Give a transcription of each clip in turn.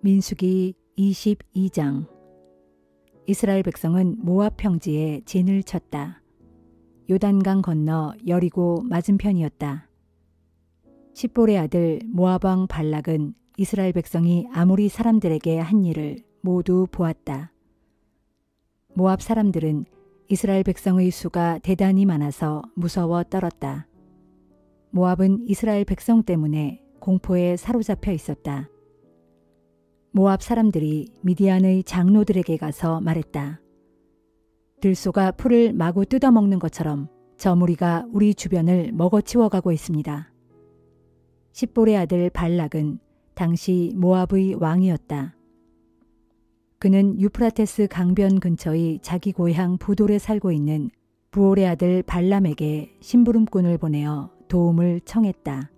민수기 22장. 이스라엘 백성은 모압 평지에 진을 쳤다. 요단강 건너 여리고 맞은편이었다. 십볼의 아들 모압 왕 발락은 이스라엘 백성이 아모리 사람들에게 한 일을 모두 보았다. 모압 사람들은 이스라엘 백성의 수가 대단히 많아서 무서워 떨었다. 모압은 이스라엘 백성 때문에 공포에 사로잡혀 있었다. 모압 사람들이 미디안의 장로들에게 가서 말했다. 들소가 풀을 마구 뜯어먹는 것처럼 저 무리가 우리 주변을 먹어치워가고 있습니다. 십볼의 아들 발락은 당시 모압의 왕이었다. 그는 유프라테스 강변 근처의 자기 고향 부돌에 살고 있는 부올의 아들 발람에게 심부름꾼을 보내어 도움을 청했다.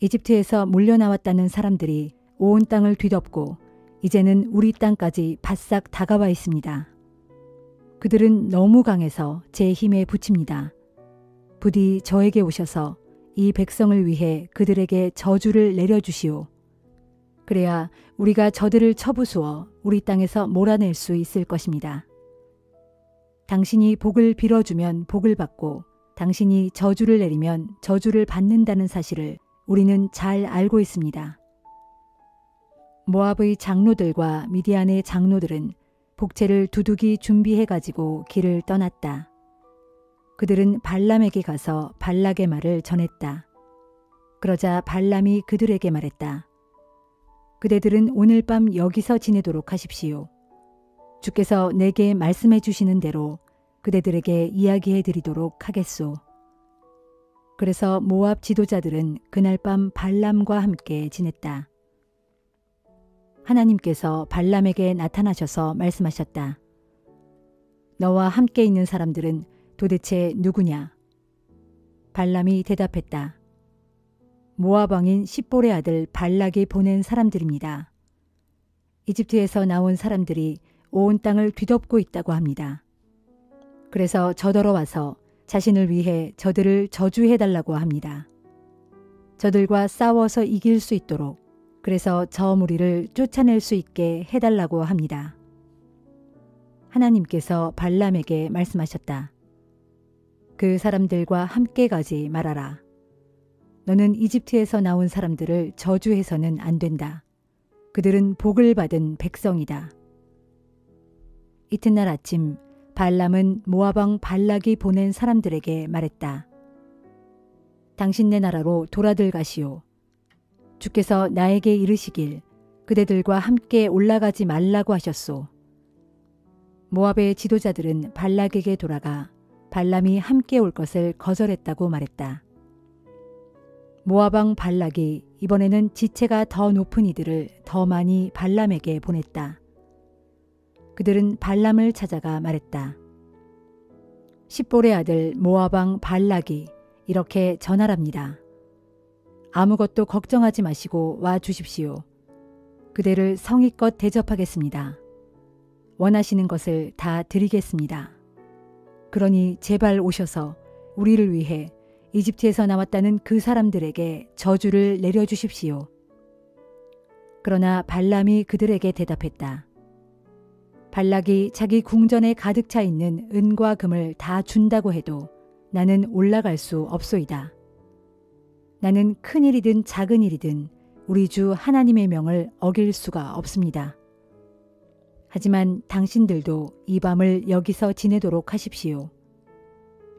이집트에서 몰려나왔다는 사람들이 온 땅을 뒤덮고 이제는 우리 땅까지 바싹 다가와 있습니다. 그들은 너무 강해서 제 힘에 부칩니다. 부디 저에게 오셔서 이 백성을 위해 그들에게 저주를 내려주시오. 그래야 우리가 저들을 쳐부수어 우리 땅에서 몰아낼 수 있을 것입니다. 당신이 복을 빌어주면 복을 받고 당신이 저주를 내리면 저주를 받는다는 사실을 우리는 잘 알고 있습니다. 모압의 장로들과 미디안의 장로들은 복채를 두둑이 준비해가지고 길을 떠났다. 그들은 발람에게 가서 발락의 말을 전했다. 그러자 발람이 그들에게 말했다. 그대들은 오늘 밤 여기서 지내도록 하십시오. 주께서 내게 말씀해 주시는 대로 그대들에게 이야기해 드리도록 하겠소. 그래서 모압 지도자들은 그날 밤 발람과 함께 지냈다. 하나님께서 발람에게 나타나셔서 말씀하셨다. 너와 함께 있는 사람들은 도대체 누구냐? 발람이 대답했다. 모압 왕인 십볼의 아들 발락이 보낸 사람들입니다. 이집트에서 나온 사람들이 온 땅을 뒤덮고 있다고 합니다. 그래서 저더러 와서 자신을 위해 저들을 저주해달라고 합니다. 저들과 싸워서 이길 수 있도록 그래서 저 무리를 쫓아낼 수 있게 해달라고 합니다. 하나님께서 발람에게 말씀하셨다. 그 사람들과 함께 가지 말아라. 너는 이집트에서 나온 사람들을 저주해서는 안 된다. 그들은 복을 받은 백성이다. 이튿날 아침 발람은 모압 왕 발락이 보낸 사람들에게 말했다. 당신네 나라로 돌아들 가시오. 주께서 나에게 이르시길 그대들과 함께 올라가지 말라고 하셨소. 모압의 지도자들은 발락에게 돌아가 발람이 함께 올 것을 거절했다고 말했다. 모압 왕 발락이 이번에는 지체가 더 높은 이들을 더 많이 발람에게 보냈다. 그들은 발람을 찾아가 말했다. 십볼의 아들 모압 왕 발락이 이렇게 전하랍니다. 아무것도 걱정하지 마시고 와 주십시오. 그대를 성의껏 대접하겠습니다. 원하시는 것을 다 드리겠습니다. 그러니 제발 오셔서 우리를 위해 이집트에서 나왔다는 그 사람들에게 저주를 내려주십시오. 그러나 발람이 그들에게 대답했다. 발락이 자기 궁전에 가득 차 있는 은과 금을 다 준다고 해도 나는 올라갈 수 없소이다. 나는 큰 일이든 작은 일이든 우리 주 하나님의 명을 어길 수가 없습니다. 하지만 당신들도 이 밤을 여기서 지내도록 하십시오.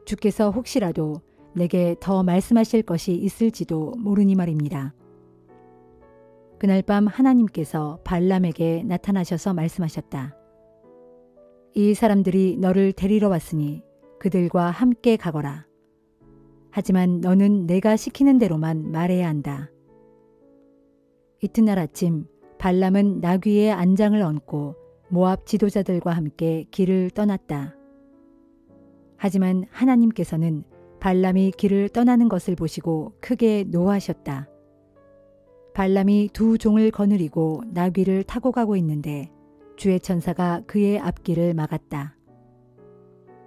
주께서 혹시라도 내게 더 말씀하실 것이 있을지도 모르니 말입니다. 그날 밤 하나님께서 발람에게 나타나셔서 말씀하셨다. 이 사람들이 너를 데리러 왔으니 그들과 함께 가거라. 하지만 너는 내가 시키는 대로만 말해야 한다. 이튿날 아침 발람은 나귀의 안장을 얹고 모압 지도자들과 함께 길을 떠났다. 하지만 하나님께서는 발람이 길을 떠나는 것을 보시고 크게 노하셨다. 발람이 두 종을 거느리고 나귀를 타고 가고 있는데 주의 천사가 그의 앞길을 막았다.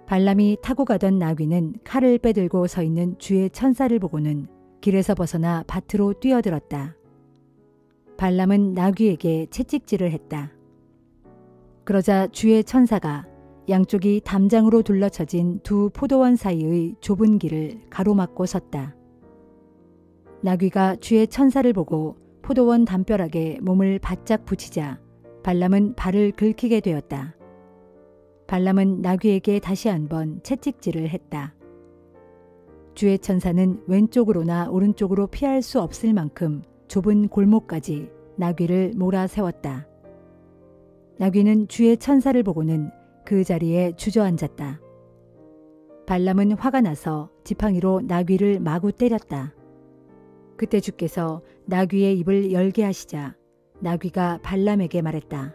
발람이 타고 가던 나귀는 칼을 빼들고 서 있는 주의 천사를 보고는 길에서 벗어나 밭으로 뛰어들었다. 발람은 나귀에게 채찍질을 했다. 그러자 주의 천사가 양쪽이 담장으로 둘러쳐진 두 포도원 사이의 좁은 길을 가로막고 섰다. 나귀가 주의 천사를 보고 포도원 담벼락에 몸을 바짝 붙이자 발람은 발을 긁히게 되었다. 발람은 나귀에게 다시 한번 채찍질을 했다. 주의 천사는 왼쪽으로나 오른쪽으로 피할 수 없을 만큼 좁은 골목까지 나귀를 몰아세웠다. 나귀는 주의 천사를 보고는 그 자리에 주저앉았다. 발람은 화가 나서 지팡이로 나귀를 마구 때렸다. 그때 주께서 나귀의 입을 열게 하시자 나귀가 발람에게 말했다.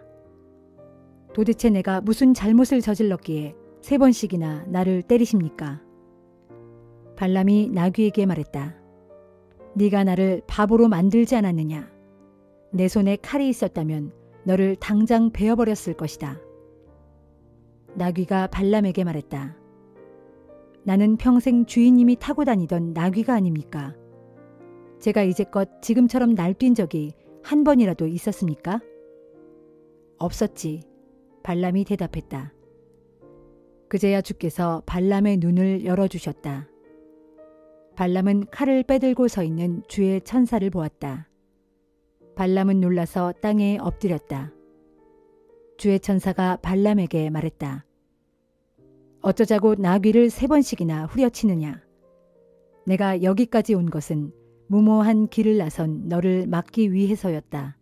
도대체 내가 무슨 잘못을 저질렀기에 3번씩이나 나를 때리십니까? 발람이 나귀에게 말했다. 네가 나를 바보로 만들지 않았느냐? 내 손에 칼이 있었다면 너를 당장 베어버렸을 것이다. 나귀가 발람에게 말했다. 나는 평생 주인님이 타고 다니던 나귀가 아닙니까? 제가 이제껏 지금처럼 날뛴 적이 한 번이라도 있었습니까? 없었지. 발람이 대답했다. 그제야 주께서 발람의 눈을 열어주셨다. 발람은 칼을 빼들고 서 있는 주의 천사를 보았다. 발람은 놀라서 땅에 엎드렸다. 주의 천사가 발람에게 말했다. 어쩌자고 나귀를 3번씩이나 후려치느냐? 내가 여기까지 온 것은 무모한 길을 나선 너를 막기 위해서였다.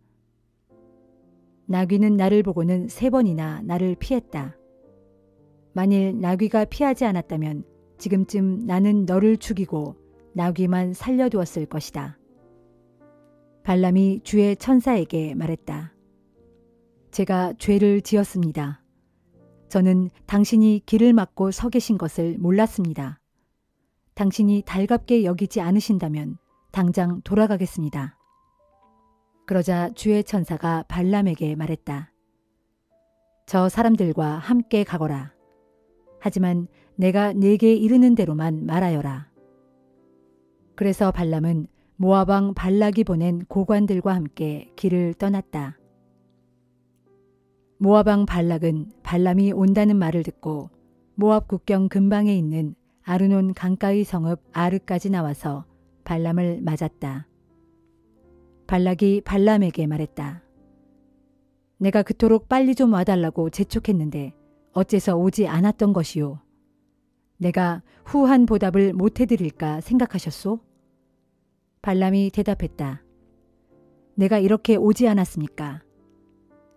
나귀는 나를 보고는 3번이나 나를 피했다. 만일 나귀가 피하지 않았다면 지금쯤 나는 너를 죽이고 나귀만 살려두었을 것이다. 발람이 주의 천사에게 말했다. 제가 죄를 지었습니다. 저는 당신이 길을 막고 서 계신 것을 몰랐습니다. 당신이 달갑게 여기지 않으신다면 당장 돌아가겠습니다. 그러자 주의 천사가 발람에게 말했다. 저 사람들과 함께 가거라. 하지만 내가 네게 이르는 대로만 말하여라. 그래서 발람은 모압 왕 발락이 보낸 고관들과 함께 길을 떠났다. 모압 왕 발락은 발람이 온다는 말을 듣고 모압 국경 근방에 있는 아르논 강가의 성읍 아르까지 나와서 발람을 맞았다. 발락이 발람에게 말했다. 내가 그토록 빨리 좀 와달라고 재촉했는데 어째서 오지 않았던 것이오? 내가 후한 보답을 못 해드릴까 생각하셨소? 발람이 대답했다. 내가 이렇게 오지 않았습니까?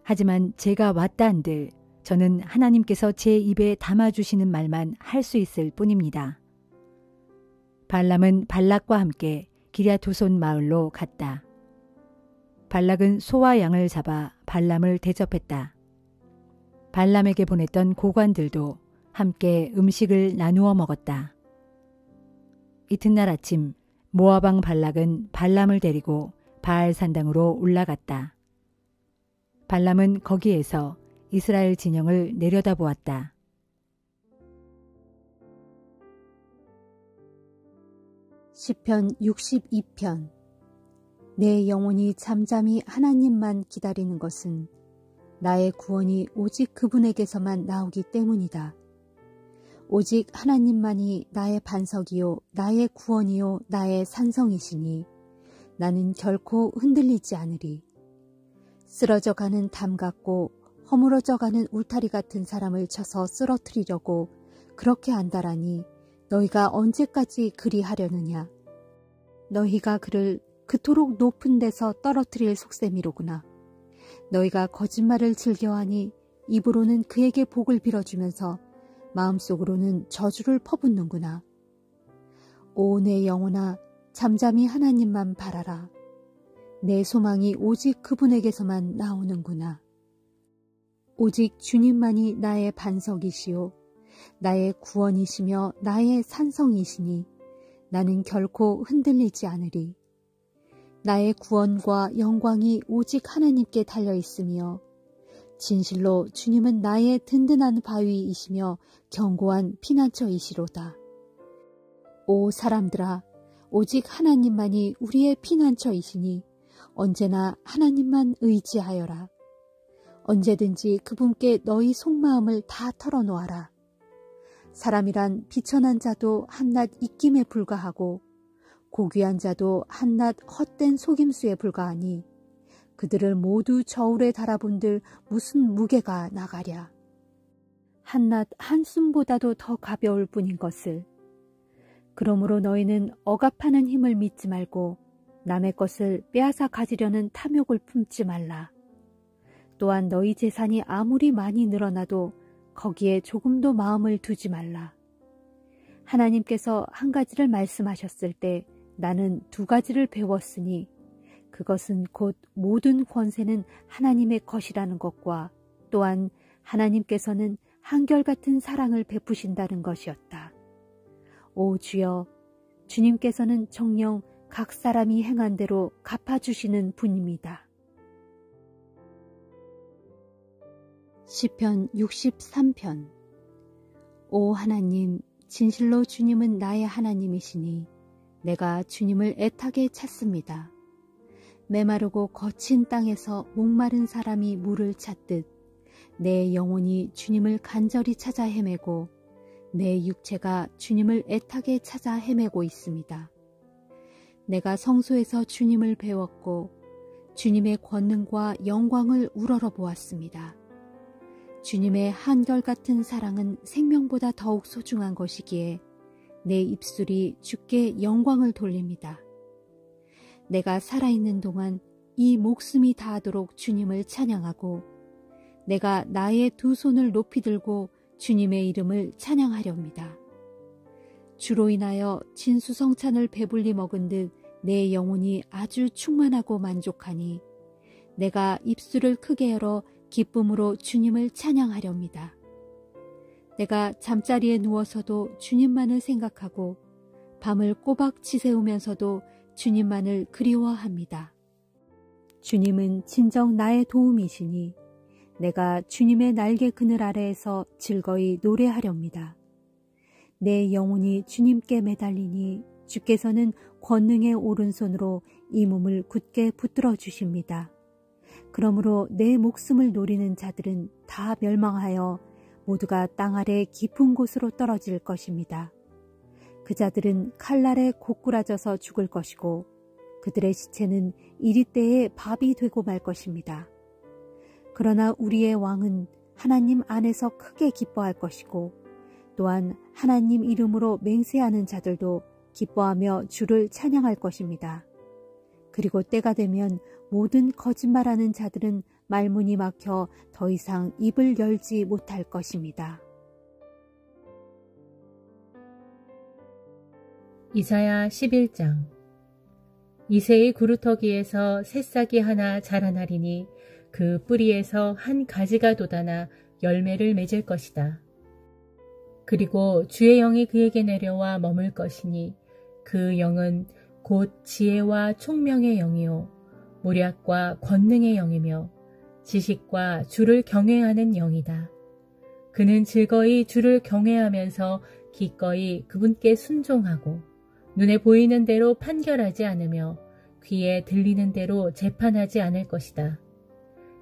하지만 제가 왔다 한들 저는 하나님께서 제 입에 담아주시는 말만 할 수 있을 뿐입니다. 발람은 발락과 함께 기랴투손 마을로 갔다. 발락은 소와 양을 잡아 발람을 대접했다. 발람에게 보냈던 고관들도 함께 음식을 나누어 먹었다. 이튿날 아침 모압 왕 발락은 발람을 데리고 바알산당으로 올라갔다. 발람은 거기에서 이스라엘 진영을 내려다보았다. 시편 62편. 내 영혼이 잠잠히 하나님만 기다리는 것은 나의 구원이 오직 그분에게서만 나오기 때문이다. 오직 하나님만이 나의 반석이요 나의 구원이요 나의 산성이시니 나는 결코 흔들리지 않으리. 쓰러져가는 담 같고 허물어져가는 울타리 같은 사람을 쳐서 쓰러뜨리려고 그렇게 한다라니 너희가 언제까지 그리 하려느냐. 너희가 그를 그토록 높은 데서 떨어뜨릴 속셈이로구나. 너희가 거짓말을 즐겨하니 입으로는 그에게 복을 빌어주면서 마음속으로는 저주를 퍼붓는구나. 오 내 영혼아, 잠잠히 하나님만 바라라. 내 소망이 오직 그분에게서만 나오는구나. 오직 주님만이 나의 반석이시요 나의 구원이시며 나의 산성이시니 나는 결코 흔들리지 않으리. 나의 구원과 영광이 오직 하나님께 달려있으며 진실로 주님은 나의 든든한 바위이시며 견고한 피난처이시로다. 오 사람들아, 오직 하나님만이 우리의 피난처이시니 언제나 하나님만 의지하여라. 언제든지 그분께 너희 속마음을 다 털어놓아라. 사람이란 비천한 자도 한낱 입김에 불과하고 고귀한 자도 한낱 헛된 속임수에 불과하니 그들을 모두 저울에 달아본들 무슨 무게가 나가랴. 한낱 한숨보다도 더 가벼울 뿐인 것을. 그러므로 너희는 억압하는 힘을 믿지 말고 남의 것을 빼앗아 가지려는 탐욕을 품지 말라. 또한 너희 재산이 아무리 많이 늘어나도 거기에 조금도 마음을 두지 말라. 하나님께서 한 가지를 말씀하셨을 때 나는 두 가지를 배웠으니 그것은 곧 모든 권세는 하나님의 것이라는 것과 또한 하나님께서는 한결같은 사랑을 베푸신다는 것이었다. 오 주여, 주님께서는 정녕 각 사람이 행한 대로 갚아주시는 분입니다. 시편 63편. 오 하나님, 진실로 주님은 나의 하나님이시니 내가 주님을 애타게 찾습니다. 메마르고 거친 땅에서 목마른 사람이 물을 찾듯 내 영혼이 주님을 간절히 찾아 헤매고 내 육체가 주님을 애타게 찾아 헤매고 있습니다. 내가 성소에서 주님을 배웠고 주님의 권능과 영광을 우러러 보았습니다. 주님의 한결같은 사랑은 생명보다 더욱 소중한 것이기에 내 입술이 주께 영광을 돌립니다. 내가 살아있는 동안 이 목숨이 다하도록 주님을 찬양하고 내가 나의 두 손을 높이 들고 주님의 이름을 찬양하렵니다. 주로 인하여 진수성찬을 배불리 먹은 듯 내 영혼이 아주 충만하고 만족하니 내가 입술을 크게 열어 기쁨으로 주님을 찬양하렵니다. 내가 잠자리에 누워서도 주님만을 생각하고 밤을 꼬박 지새우면서도 주님만을 그리워합니다. 주님은 진정 나의 도움이시니 내가 주님의 날개 그늘 아래에서 즐거이 노래하렵니다. 내 영혼이 주님께 매달리니 주께서는 권능의 오른손으로 이 몸을 굳게 붙들어 주십니다. 그러므로 내 목숨을 노리는 자들은 다 멸망하여 모두가 땅 아래 깊은 곳으로 떨어질 것입니다. 그 자들은 칼날에 고꾸라져서 죽을 것이고 그들의 시체는 이리때에 밥이 되고 말 것입니다. 그러나 우리의 왕은 하나님 안에서 크게 기뻐할 것이고 또한 하나님 이름으로 맹세하는 자들도 기뻐하며 주를 찬양할 것입니다. 그리고 때가 되면 모든 거짓말하는 자들은 말문이 막혀 더 이상 입을 열지 못할 것입니다. 이사야 11장. 이새의 구루터기에서 새싹이 하나 자라나리니 그 뿌리에서 한 가지가 돋아나 열매를 맺을 것이다. 그리고 주의 영이 그에게 내려와 머물 것이니 그 영은 곧 지혜와 총명의 영이요 모략과 권능의 영이며 지식과 주를 경외하는 영이다. 그는 즐거이 주를 경외하면서 기꺼이 그분께 순종하고 눈에 보이는 대로 판결하지 않으며 귀에 들리는 대로 재판하지 않을 것이다.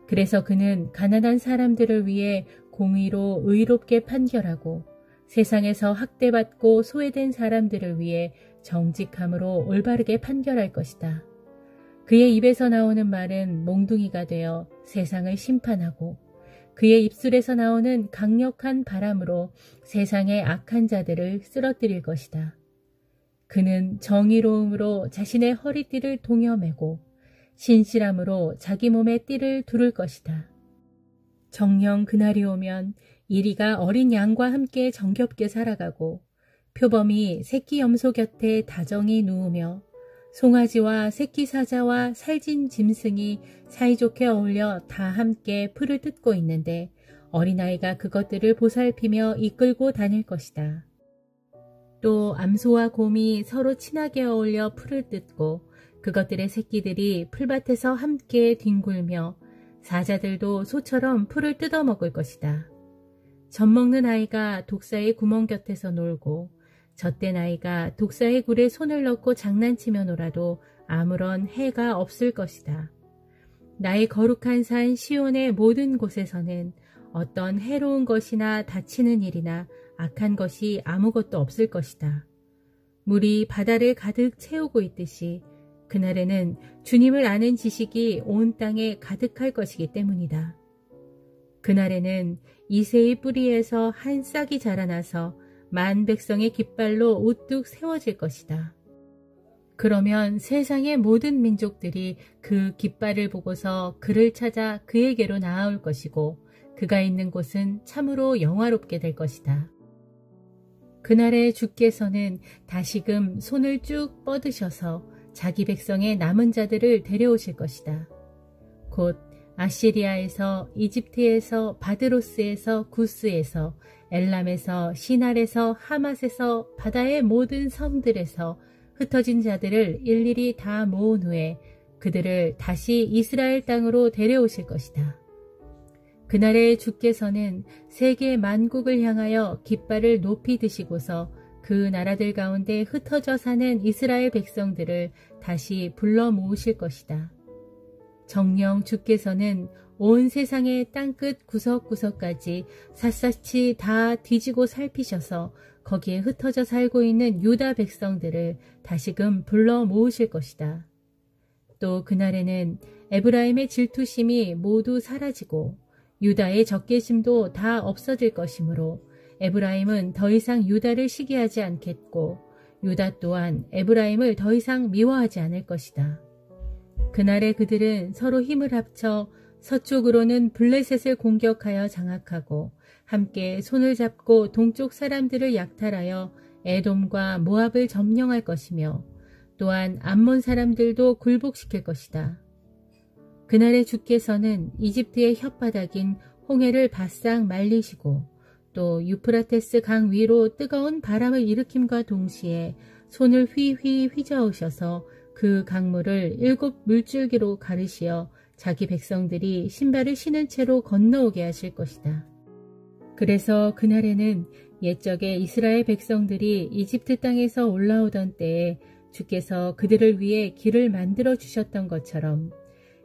그래서 그는 가난한 사람들을 위해 공의로 의롭게 판결하고 세상에서 학대받고 소외된 사람들을 위해 정직함으로 올바르게 판결할 것이다. 그의 입에서 나오는 말은 몽둥이가 되어 세상을 심판하고 그의 입술에서 나오는 강력한 바람으로 세상의 악한 자들을 쓰러뜨릴 것이다. 그는 정의로움으로 자신의 허리띠를 동여매고 신실함으로 자기 몸의 띠를 두를 것이다. 정녕 그날이 오면 이리가 어린 양과 함께 정겹게 살아가고 표범이 새끼 염소 곁에 다정히 누우며 송아지와 새끼 사자와 살진 짐승이 사이좋게 어울려 다 함께 풀을 뜯고 있는데 어린아이가 그것들을 보살피며 이끌고 다닐 것이다. 또 암소와 곰이 서로 친하게 어울려 풀을 뜯고 그것들의 새끼들이 풀밭에서 함께 뒹굴며 사자들도 소처럼 풀을 뜯어먹을 것이다. 젖먹는 아이가 독사의 구멍 곁에서 놀고 젖된 아이가 독사의 굴에 손을 넣고 장난치며 놀아도 아무런 해가 없을 것이다. 나의 거룩한 산 시온의 모든 곳에서는 어떤 해로운 것이나 다치는 일이나 악한 것이 아무것도 없을 것이다. 물이 바다를 가득 채우고 있듯이 그날에는 주님을 아는 지식이 온 땅에 가득할 것이기 때문이다. 그날에는 이새의 뿌리에서 한 싹이 자라나서 만 백성의 깃발로 우뚝 세워질 것이다. 그러면 세상의 모든 민족들이 그 깃발을 보고서 그를 찾아 그에게로 나아올 것이고 그가 있는 곳은 참으로 영화롭게 될 것이다. 그날에 주께서는 다시금 손을 쭉 뻗으셔서 자기 백성의 남은 자들을 데려오실 것이다. 곧 아시리아에서, 이집트에서, 바드로스에서, 구스에서, 엘람에서, 시날에서, 하맛에서, 바다의 모든 섬들에서 흩어진 자들을 일일이 다 모은 후에 그들을 다시 이스라엘 땅으로 데려오실 것이다. 그날에 주께서는 세계 만국을 향하여 깃발을 높이 드시고서 그 나라들 가운데 흩어져 사는 이스라엘 백성들을 다시 불러 모으실 것이다. 정녕 주께서는 온 세상의 땅끝 구석구석까지 샅샅이 다 뒤지고 살피셔서 거기에 흩어져 살고 있는 유다 백성들을 다시금 불러 모으실 것이다. 또 그날에는 에브라임의 질투심이 모두 사라지고 유다의 적개심도 다 없어질 것이므로 에브라임은 더 이상 유다를 시기하지 않겠고 유다 또한 에브라임을 더 이상 미워하지 않을 것이다. 그날에 그들은 서로 힘을 합쳐 서쪽으로는 블레셋을 공격하여 장악하고 함께 손을 잡고 동쪽 사람들을 약탈하여 에돔과 모압을 점령할 것이며 또한 암몬 사람들도 굴복시킬 것이다. 그날에 주께서는 이집트의 혓바닥인 홍해를 바싹 말리시고 또 유프라테스 강 위로 뜨거운 바람을 일으킴과 동시에 손을 휘휘 휘저으셔서 그 강물을 7 물줄기로 가르시어 자기 백성들이 신발을 신은 채로 건너오게 하실 것이다. 그래서 그날에는 옛적에 이스라엘 백성들이 이집트 땅에서 올라오던 때에 주께서 그들을 위해 길을 만들어 주셨던 것처럼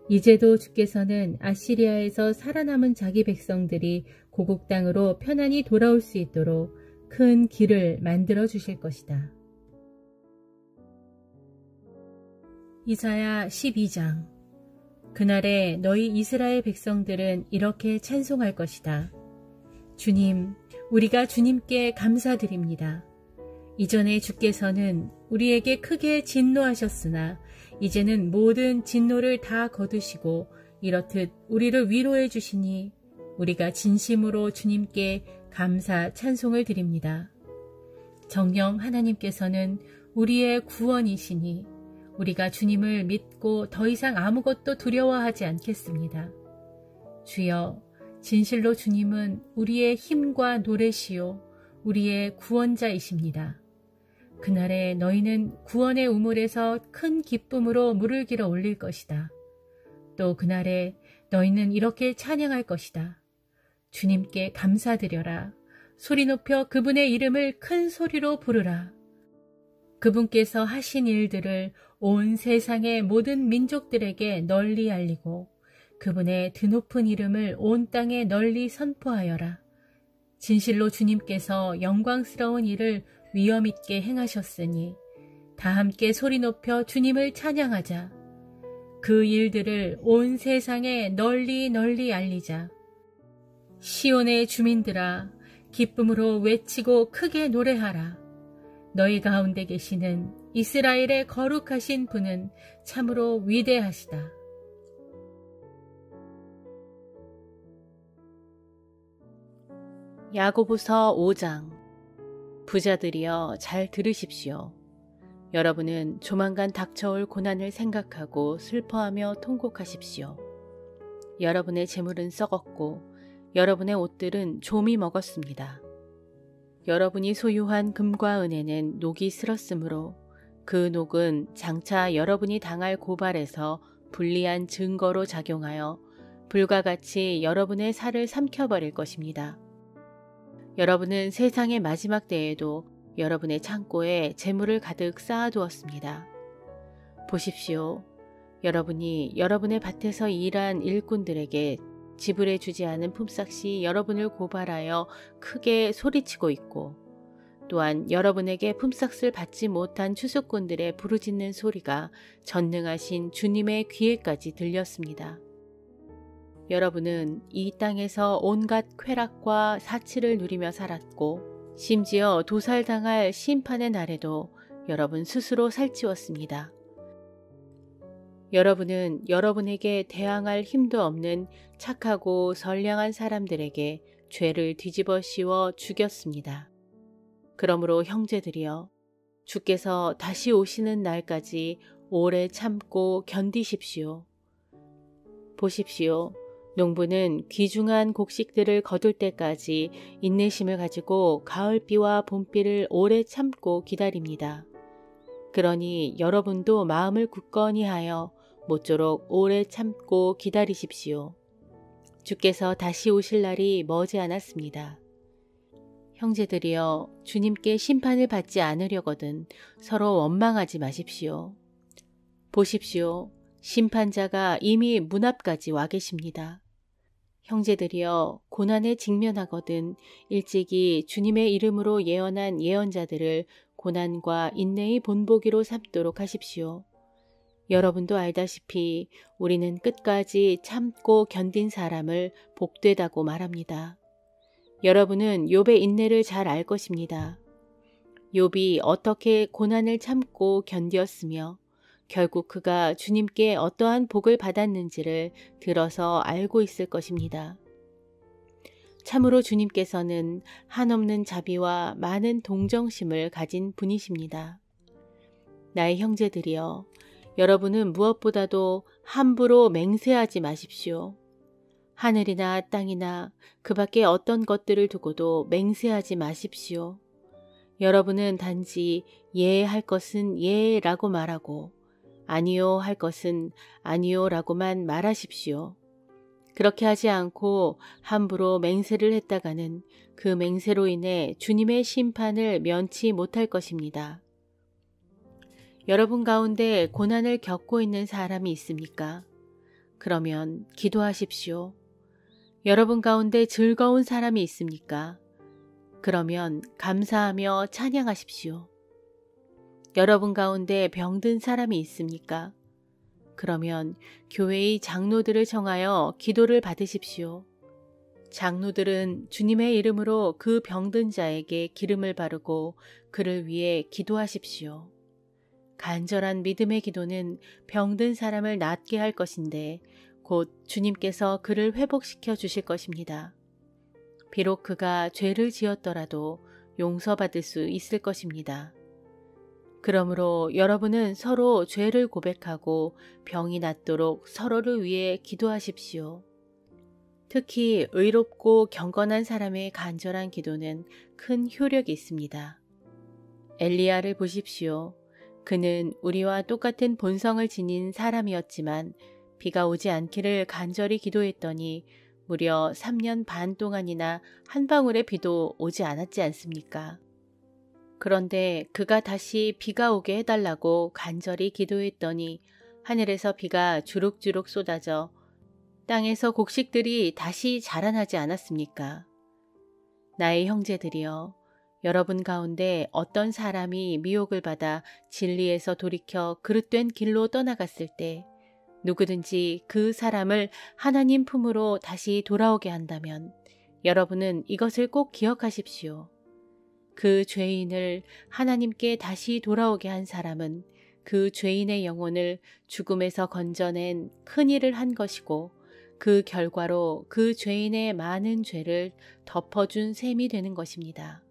이제도 주께서는 아시리아에서 살아남은 자기 백성들이 고국 땅으로 편안히 돌아올 수 있도록 큰 길을 만들어 주실 것이다. 이사야 12장. 그날에 너희 이스라엘 백성들은 이렇게 찬송할 것이다. 주님, 우리가 주님께 감사드립니다. 이전에 주께서는 우리에게 크게 진노하셨으나 이제는 모든 진노를 다 거두시고 이렇듯 우리를 위로해 주시니 우리가 진심으로 주님께 감사 찬송을 드립니다. 정녕 하나님께서는 우리의 구원이시니 우리가 주님을 믿고 더 이상 아무것도 두려워하지 않겠습니다. 주여, 진실로 주님은 우리의 힘과 노래시요 우리의 구원자이십니다. 그날에 너희는 구원의 우물에서 큰 기쁨으로 물을 길어 올릴 것이다. 또 그날에 너희는 이렇게 찬양할 것이다. 주님께 감사드려라. 소리 높여 그분의 이름을 큰 소리로 부르라. 그분께서 하신 일들을 온 세상의 모든 민족들에게 널리 알리고 그분의 드높은 이름을 온 땅에 널리 선포하여라. 진실로 주님께서 영광스러운 일을 위엄 있게 행하셨으니 다 함께 소리 높여 주님을 찬양하자. 그 일들을 온 세상에 널리 널리 알리자. 시온의 주민들아, 기쁨으로 외치고 크게 노래하라. 너희 가운데 계시는 이스라엘의 거룩하신 분은 참으로 위대하시다. 야고보서 5장. 부자들이여 잘 들으십시오. 여러분은 조만간 닥쳐올 고난을 생각하고 슬퍼하며 통곡하십시오. 여러분의 재물은 썩었고 여러분의 옷들은 좀이 먹었습니다. 여러분이 소유한 금과 은혜는 녹이 슬었으므로 그 녹은 장차 여러분이 당할 고발에서 불리한 증거로 작용하여 불과 같이 여러분의 살을 삼켜버릴 것입니다. 여러분은 세상의 마지막 때에도 여러분의 창고에 재물을 가득 쌓아두었습니다. 보십시오. 여러분이 여러분의 밭에서 일한 일꾼들에게 지불해 주지 않은 품삯이 여러분을 고발하여 크게 소리치고 있고, 또한 여러분에게 품삯을 받지 못한 추수꾼들의 부르짖는 소리가 전능하신 주님의 귀에까지 들렸습니다. 여러분은 이 땅에서 온갖 쾌락과 사치를 누리며 살았고, 심지어 도살당할 심판의 날에도 여러분 스스로 살찌웠습니다. 여러분은 여러분에게 대항할 힘도 없는 착하고 선량한 사람들에게 죄를 뒤집어 씌워 죽였습니다. 그러므로 형제들이여, 주께서 다시 오시는 날까지 오래 참고 견디십시오. 보십시오. 농부는 귀중한 곡식들을 거둘 때까지 인내심을 가지고 가을비와 봄비를 오래 참고 기다립니다. 그러니 여러분도 마음을 굳건히 하여 모쪼록 오래 참고 기다리십시오. 주께서 다시 오실 날이 머지 않았습니다. 형제들이여, 주님께 심판을 받지 않으려거든 서로 원망하지 마십시오. 보십시오. 심판자가 이미 문 앞까지 와 계십니다. 형제들이여, 고난에 직면하거든 일찍이 주님의 이름으로 예언한 예언자들을 고난과 인내의 본보기로 삼도록 하십시오. 여러분도 알다시피 우리는 끝까지 참고 견딘 사람을 복되다고 말합니다. 여러분은 욥의 인내를 잘 알 것입니다. 욥이 어떻게 고난을 참고 견디었으며 결국 그가 주님께 어떠한 복을 받았는지를 들어서 알고 있을 것입니다. 참으로 주님께서는 한없는 자비와 많은 동정심을 가진 분이십니다. 나의 형제들이여, 여러분은 무엇보다도 함부로 맹세하지 마십시오. 하늘이나 땅이나 그 밖에 어떤 것들을 두고도 맹세하지 마십시오. 여러분은 단지 예 할 것은 예라고 말하고 아니요 할 것은 아니요라고만 말하십시오. 그렇게 하지 않고 함부로 맹세를 했다가는 그 맹세로 인해 주님의 심판을 면치 못할 것입니다. 여러분 가운데 고난을 겪고 있는 사람이 있습니까? 그러면 기도하십시오. 여러분 가운데 즐거운 사람이 있습니까? 그러면 감사하며 찬양하십시오. 여러분 가운데 병든 사람이 있습니까? 그러면 교회의 장로들을 정하여 기도를 받으십시오. 장로들은 주님의 이름으로 그 병든 자에게 기름을 바르고 그를 위해 기도하십시오. 간절한 믿음의 기도는 병든 사람을 낫게 할 것인데 곧 주님께서 그를 회복시켜 주실 것입니다. 비록 그가 죄를 지었더라도 용서받을 수 있을 것입니다. 그러므로 여러분은 서로 죄를 고백하고 병이 낫도록 서로를 위해 기도하십시오. 특히 의롭고 경건한 사람의 간절한 기도는 큰 효력이 있습니다. 엘리야를 보십시오. 그는 우리와 똑같은 본성을 지닌 사람이었지만 비가 오지 않기를 간절히 기도했더니 무려 3년 반 동안이나 한 방울의 비도 오지 않았지 않습니까? 그런데 그가 다시 비가 오게 해달라고 간절히 기도했더니 하늘에서 비가 주룩주룩 쏟아져 땅에서 곡식들이 다시 자라나지 않았습니까? 나의 형제들이여, 여러분 가운데 어떤 사람이 미혹을 받아 진리에서 돌이켜 그릇된 길로 떠나갔을 때 누구든지 그 사람을 하나님 품으로 다시 돌아오게 한다면 여러분은 이것을 꼭 기억하십시오. 그 죄인을 하나님께 다시 돌아오게 한 사람은 그 죄인의 영혼을 죽음에서 건져낸 큰 일을 한 것이고 그 결과로 그 죄인의 많은 죄를 덮어준 셈이 되는 것입니다.